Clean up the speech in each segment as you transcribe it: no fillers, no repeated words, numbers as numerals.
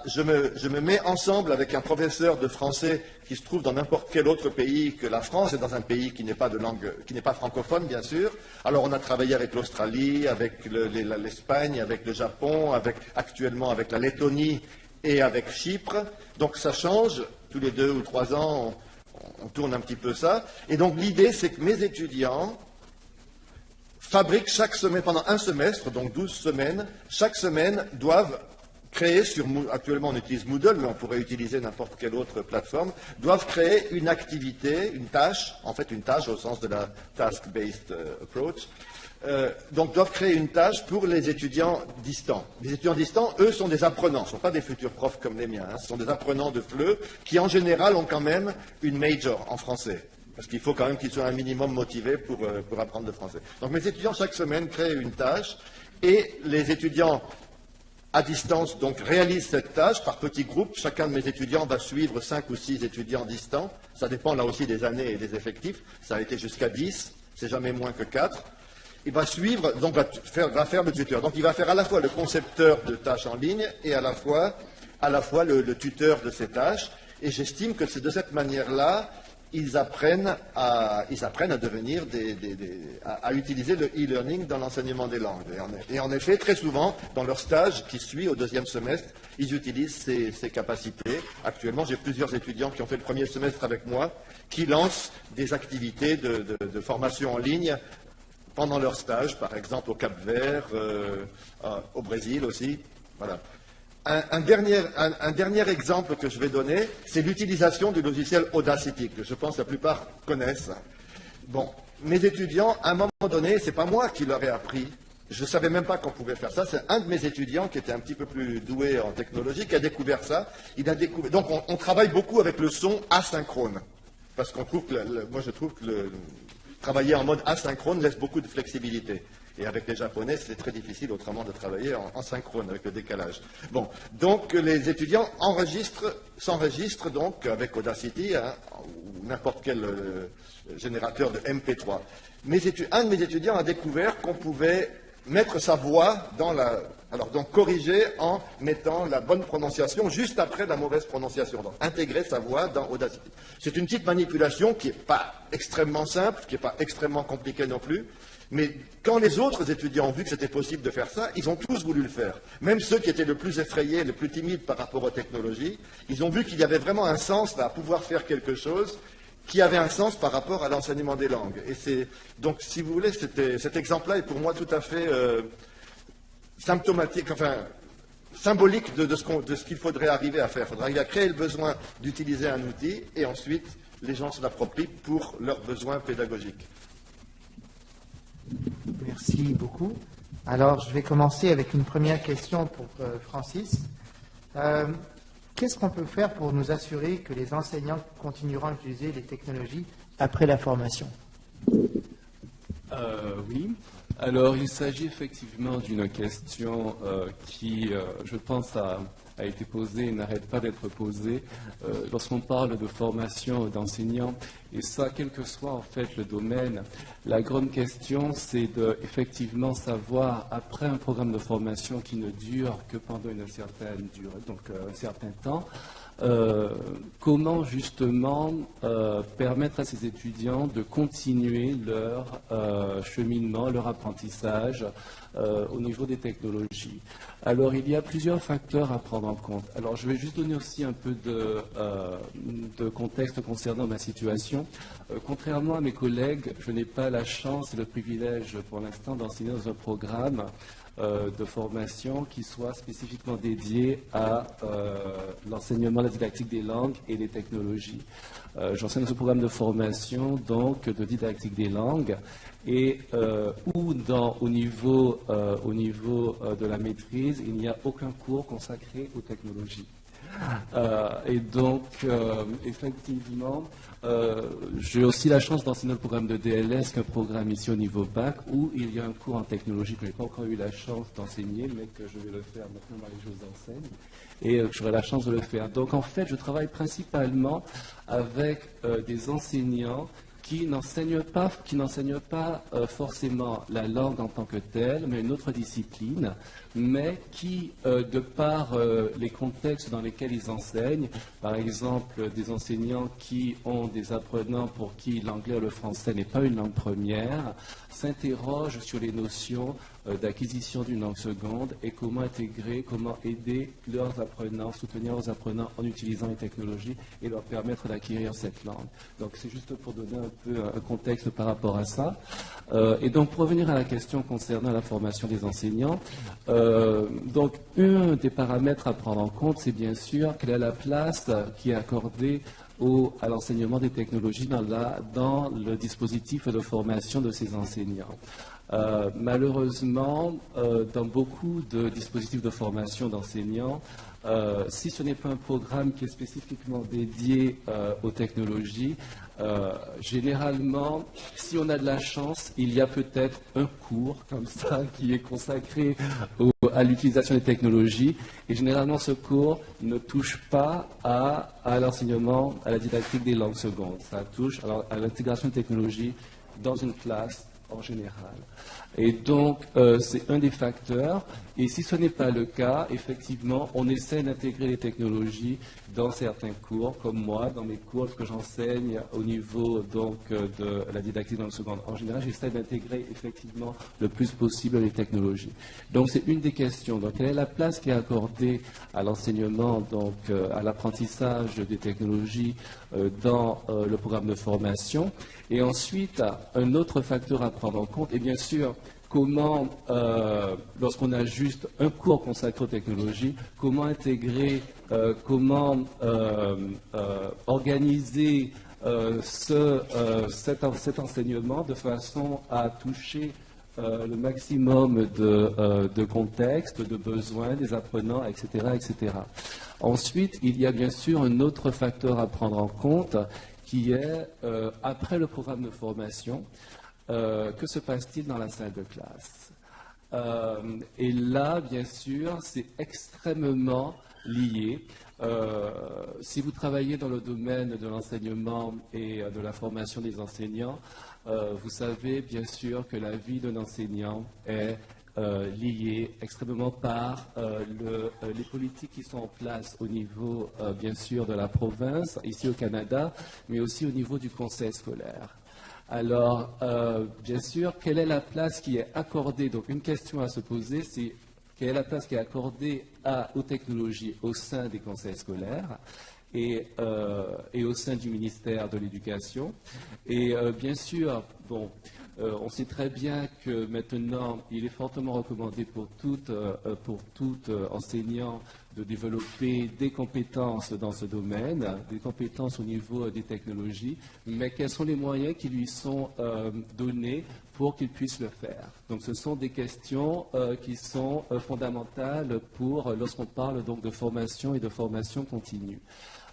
je me mets ensemble avec un professeur de français qui se trouve dans n'importe quel autre pays que la France, et dans un pays qui n'est pas de langue, qui n'est pas francophone, bien sûr. Alors, on a travaillé avec l'Australie, avec l'Espagne, avec le Japon, actuellement avec la Lettonie et avec Chypre. Donc, ça change. Tous les 2 ou 3 ans, on tourne un petit peu ça. Et donc, l'idée, c'est que mes étudiants fabriquent chaque semaine, pendant un semestre, donc 12 semaines, chaque semaine doivent créer actuellement on utilise Moodle, mais on pourrait utiliser n'importe quelle autre plateforme, doivent créer une activité, une tâche, en fait une tâche au sens de la task-based approach, donc doivent créer une tâche pour les étudiants distants. Les étudiants distants, eux, sont des apprenants, ce ne sont pas des futurs profs comme les miens, ce sont des apprenants de FLE qui en général ont quand même une major en français. Parce qu'il faut quand même qu'ils soient un minimum motivés pour apprendre le français. Donc mes étudiants, chaque semaine, créent une tâche et les étudiants à distance, donc, réalisent cette tâche par petits groupes. Chacun de mes étudiants va suivre 5 ou 6 étudiants distants. Ça dépend là aussi des années et des effectifs. Ça a été jusqu'à 10, c'est jamais moins que 4. Il va suivre, donc va faire le tuteur. Donc il va faire à la fois le concepteur de tâches en ligne et à la fois le tuteur de ces tâches. Et j'estime que c'est de cette manière-là ils apprennent à devenir à utiliser le e-learning dans l'enseignement des langues. Et en effet, très souvent, dans leur stage qui suit au 2e semestre, ils utilisent ces capacités. Actuellement, j'ai plusieurs étudiants qui ont fait le 1er semestre avec moi, qui lancent des activités de formation en ligne pendant leur stage, par exemple au Cap-Vert, au Brésil aussi. Voilà. Un dernier exemple que je vais donner, c'est l'utilisation du logiciel Audacity, que je pense que la plupart connaissent. Bon, mes étudiants, à un moment donné, c'est pas moi qui leur ai appris, je ne savais même pas qu'on pouvait faire ça, c'est un de mes étudiants qui était un petit peu plus doué en technologie qui a découvert ça. Donc on travaille beaucoup avec le son asynchrone, parce qu'on trouve que, moi je trouve que travailler en mode asynchrone laisse beaucoup de flexibilité. Et avec les Japonais, c'est très difficile autrement de travailler en synchrone, avec le décalage. Bon, donc les étudiants s'enregistrent donc avec Audacity, ou n'importe quel générateur de MP3. Un de mes étudiants a découvert qu'on pouvait mettre sa voix alors donc corriger en mettant la bonne prononciation juste après la mauvaise prononciation. Donc intégrer sa voix dans Audacity. C'est une petite manipulation qui n'est pas extrêmement simple, qui n'est pas extrêmement compliquée non plus. Mais quand les autres étudiants ont vu que c'était possible de faire ça, ils ont tous voulu le faire. Même ceux qui étaient le plus effrayés, le plus timides par rapport aux technologies, ils ont vu qu'il y avait vraiment un sens à pouvoir faire quelque chose qui avait un sens par rapport à l'enseignement des langues. Et donc, si vous voulez, cet exemple-là est pour moi tout à fait symptomatique, enfin, symbolique de ce qu'il faudrait arriver à faire. Il faudrait arriver à créer le besoin d'utiliser un outil et ensuite les gens se l'approprient pour leurs besoins pédagogiques. Merci beaucoup. Alors, je vais commencer avec une première question pour Francis. Qu'est-ce qu'on peut faire pour nous assurer que les enseignants continueront à utiliser les technologies après la formation? Oui. Alors, il s'agit effectivement d'une question qui, je pense, a été posée et n'arrête pas d'être posée lorsqu'on parle de formation d'enseignants. Et ça, quel que soit en fait le domaine, la grande question, c'est de effectivement savoir, après un programme de formation qui ne dure que pendant une certaine durée, donc un certain temps, comment justement permettre à ces étudiants de continuer leur cheminement, leur apprentissage au niveau des technologies. Alors il y a plusieurs facteurs à prendre en compte. Alors je vais juste donner aussi un peu de contexte concernant ma situation. Contrairement à mes collègues, je n'ai pas la chance et le privilège pour l'instant d'enseigner dans un programme de formation qui soit spécifiquement dédié à l'enseignement, la didactique des langues et des technologies. J'enseigne dans ce programme de formation donc de didactique des langues et au niveau de la maîtrise, il n'y a aucun cours consacré aux technologies. Et donc, effectivement, j'ai aussi la chance d'enseigner le programme de DLS, qui est un programme ici au niveau bac, où il y a un cours en technologie que je n'ai pas encore eu la chance d'enseigner, mais que je vais le faire maintenant dans les jours d'enseigne, et que j'aurai la chance de le faire. Donc, en fait, je travaille principalement avec des enseignants qui n'enseigne pas forcément la langue en tant que telle, mais une autre discipline, mais qui, de par les contextes dans lesquels ils enseignent, par exemple des enseignants qui ont des apprenants pour qui l'anglais ou le français n'est pas une langue première, s'interrogent sur les notions d'acquisition d'une langue seconde et comment intégrer, comment aider leurs apprenants, soutenir leurs apprenants en utilisant les technologies et leur permettre d'acquérir cette langue. Donc c'est juste pour donner un peu un contexte par rapport à ça. Et donc pour revenir à la question concernant la formation des enseignants, donc un des paramètres à prendre en compte, c'est bien sûr quelle est la place qui est accordée à l'enseignement des technologies dans le dispositif de formation de ces enseignants. Malheureusement, dans beaucoup de dispositifs de formation d'enseignants, si ce n'est pas un programme qui est spécifiquement dédié aux technologies, généralement, si on a de la chance, il y a peut-être un cours comme ça qui est consacré à l'utilisation des technologies. Et généralement, ce cours ne touche pas à l'enseignement, à la didactique des langues secondes. Ça touche à l'intégration de technologies dans une classe en général. Et donc, c'est un des facteurs. Et si ce n'est pas le cas, effectivement, on essaie d'intégrer les technologies dans certains cours, comme moi, dans mes cours que j'enseigne au niveau donc, de la didactique dans le seconde. En général, j'essaie d'intégrer effectivement le plus possible les technologies. Donc, c'est une des questions. Donc, quelle est la place qui est accordée à l'enseignement, donc à l'apprentissage des technologies dans le programme de formation? Et ensuite, un autre facteur à prendre en compte, et bien sûr, comment, lorsqu'on a juste un cours consacré aux technologies, comment intégrer, organiser cet enseignement de façon à toucher le maximum de contexte, de besoins des apprenants, etc., etc. Ensuite, il y a bien sûr un autre facteur à prendre en compte qui est, après le programme de formation, que se passe-t-il dans la salle de classe? Et là, bien sûr, c'est extrêmement lié. Si vous travaillez dans le domaine de l'enseignement et de la formation des enseignants, vous savez bien sûr que la vie d'un enseignant est liée extrêmement par les politiques qui sont en place au niveau, bien sûr, de la province, ici au Canada, mais aussi au niveau du conseil scolaire. Alors, bien sûr, quelle est la place qui est accordée? Donc, une question à se poser, c'est quelle est la place qui est accordée aux technologies au sein des conseils scolaires et au sein du ministère de l'Éducation. Et bien sûr, bon, on sait très bien que maintenant, il est fortement recommandé pour tout enseignant de développer des compétences dans ce domaine, des compétences au niveau des technologies, mais quels sont les moyens qui lui sont donnés pour qu'il puisse le faire? Donc ce sont des questions qui sont fondamentales lorsqu'on parle donc de formation et de formation continue.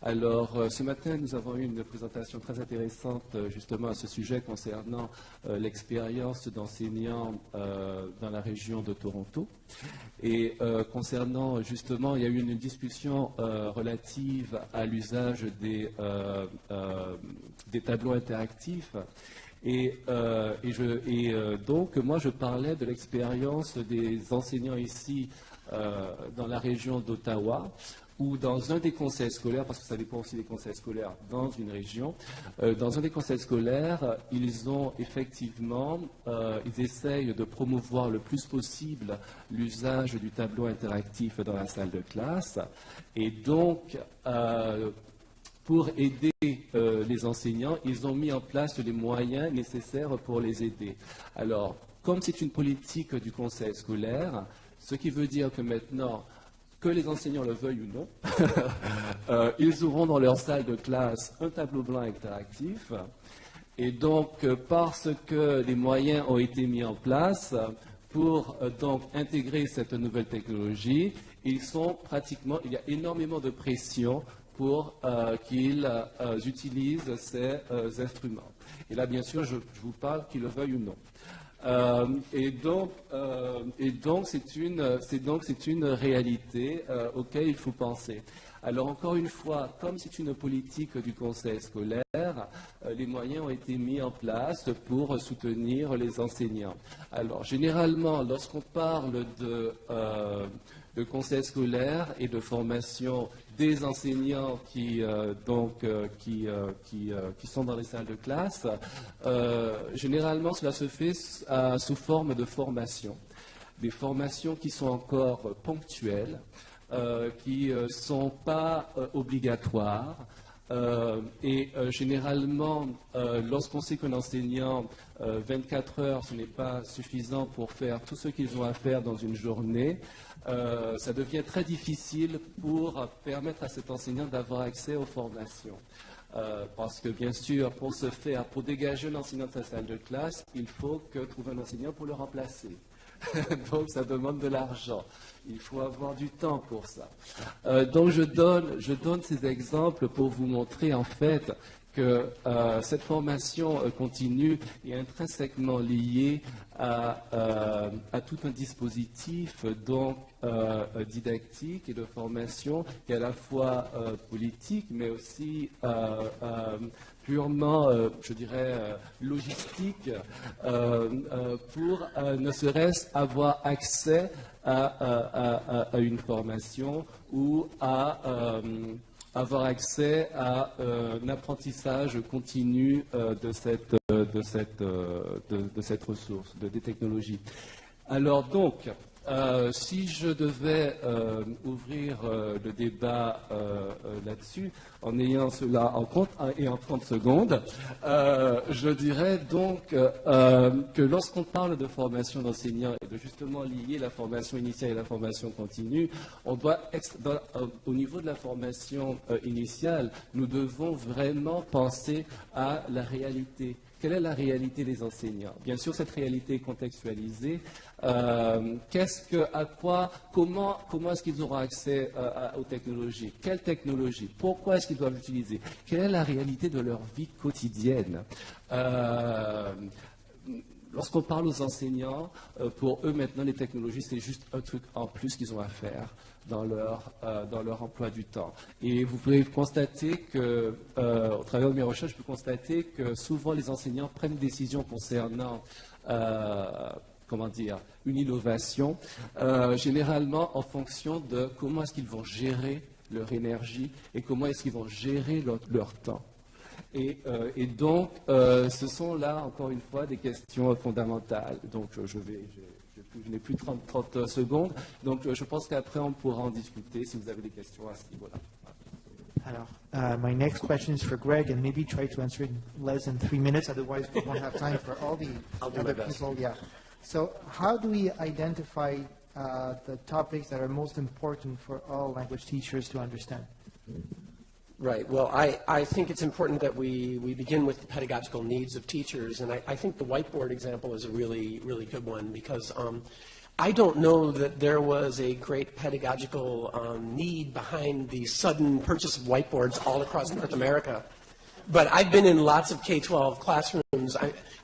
Alors, ce matin, nous avons eu une présentation très intéressante justement à ce sujet concernant l'expérience d'enseignants dans la région de Toronto. Et concernant justement, il y a eu une discussion relative à l'usage des tableaux interactifs. Donc, moi, je parlais de l'expérience des enseignants ici dans la région d'Ottawa, ou dans un des conseils scolaires, parce que ça dépend aussi des conseils scolaires dans une région, dans un des conseils scolaires, ils ont effectivement, ils essayent de promouvoir le plus possible l'usage du tableau interactif dans la salle de classe. Et donc, pour aider les enseignants, ils ont mis en place les moyens nécessaires pour les aider. Alors, comme c'est une politique du conseil scolaire, ce qui veut dire que maintenant, que les enseignants le veuillent ou non, ils auront dans leur salle de classe un tableau blanc interactif. Et donc, parce que les moyens ont été mis en place pour donc intégrer cette nouvelle technologie, il y a énormément de pression pour qu'ils utilisent ces instruments. Et là, bien sûr, je vous parle qu'ils le veuillent ou non. Et donc, c'est une réalité auquel il faut penser. Alors, encore une fois, comme c'est une politique du conseil scolaire, les moyens ont été mis en place pour soutenir les enseignants. Alors, généralement, lorsqu'on parle de conseil scolaire et de formation des enseignants qui sont dans les salles de classe, généralement, cela se fait sous forme de formation. Des formations qui sont encore ponctuelles, qui ne sont pas obligatoires. Généralement, lorsqu'on sait qu'un enseignant, 24 heures, ce n'est pas suffisant pour faire tout ce qu'ils ont à faire dans une journée, ça devient très difficile pour permettre à cet enseignant d'avoir accès aux formations. Parce que bien sûr, pour dégager un enseignant de sa salle de classe, il faut trouver un enseignant pour le remplacer. Donc ça demande de l'argent. Il faut avoir du temps pour ça. Donc je donne ces exemples pour vous montrer en fait que cette formation continue est intrinsèquement liée à tout un dispositif donc, didactique et de formation qui est à la fois politique mais aussi purement, je dirais, logistique pour ne serait-ce avoir accès à une formation ou à avoir accès à un apprentissage continu de cette ressource, des technologies. Alors donc, si je devais ouvrir le débat là-dessus, en ayant cela en compte et en 30 secondes, je dirais donc que lorsqu'on parle de formation d'enseignants et de justement lier la formation initiale et la formation continue, on doit, au niveau de la formation initiale, nous devons vraiment penser à la réalité. Quelle est la réalité des enseignants? Bien sûr, cette réalité est contextualisée. Comment est-ce qu'ils auront accès aux technologies? Quelles technologies? Pourquoi est-ce qu'ils doivent l'utiliser? Quelle est la réalité de leur vie quotidienne? Lorsqu'on parle aux enseignants, pour eux maintenant, les technologies, c'est juste un truc en plus qu'ils ont à faire dans leur emploi du temps. Et vous pouvez constater que, au travers de mes recherches, je peux constater que souvent les enseignants prennent des décisions concernant une innovation, généralement en fonction de comment est-ce qu'ils vont gérer leur énergie et comment est-ce qu'ils vont gérer leur temps. Et donc, ce sont là, encore une fois, des questions fondamentales. Donc, je n'ai plus 30 secondes. Donc, je pense qu'après, on pourra en discuter si vous avez des questions à ce niveau-là. Alors, my next question is for Greg, and maybe try to answer it in less than 3 minutes, otherwise we won't have time for all the other people. Yeah. So, how do we identify the topics that are most important for all language teachers to understand? Right. Well, I think it's important that we begin with the pedagogical needs of teachers, and I think the whiteboard example is a really, really good one because I don't know that there was a great pedagogical need behind the sudden purchase of whiteboards all across North America. But I've been in lots of K-12 classrooms.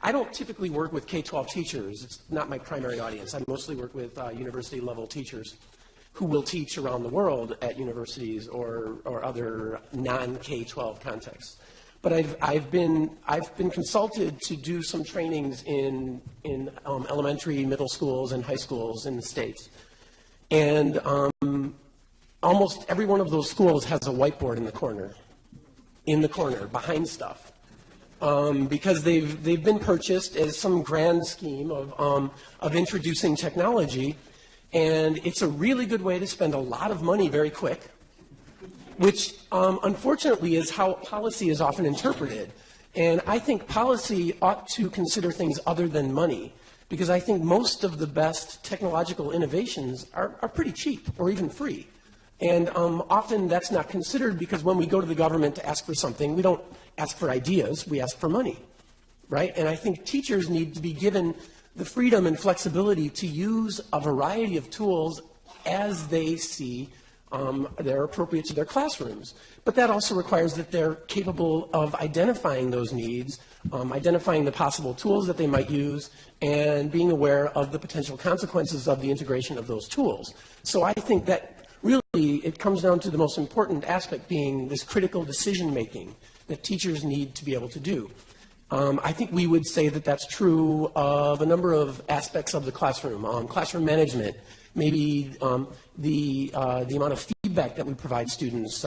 I don't typically work with K-12 teachers. It's not my primary audience. I mostly work with university-level teachers who will teach around the world at universities or other non-K-12 contexts. But I've been consulted to do some trainings in elementary, middle schools, and high schools in the States. And almost every one of those schools has a whiteboard in the corner, behind stuff. Because they've been purchased as some grand scheme of introducing technology. And it's a really good way to spend a lot of money very quick, which unfortunately is how policy is often interpreted. And I think policy ought to consider things other than money, because I think most of the best technological innovations are pretty cheap or even free. And often that's not considered because when we go to the government to ask for something, we don't ask for ideas, we ask for money, right? And I think teachers need to be given the freedom and flexibility to use a variety of tools as they see they're appropriate to their classrooms. But that also requires that they're capable of identifying those needs, identifying the possible tools that they might use, and being aware of the potential consequences of the integration of those tools. So I think that really it comes down to the most important aspect being this critical decision-making that teachers need to be able to do. I think we would say that that's true of a number of aspects of the classroom. Classroom management, maybe the amount of feedback that we provide students,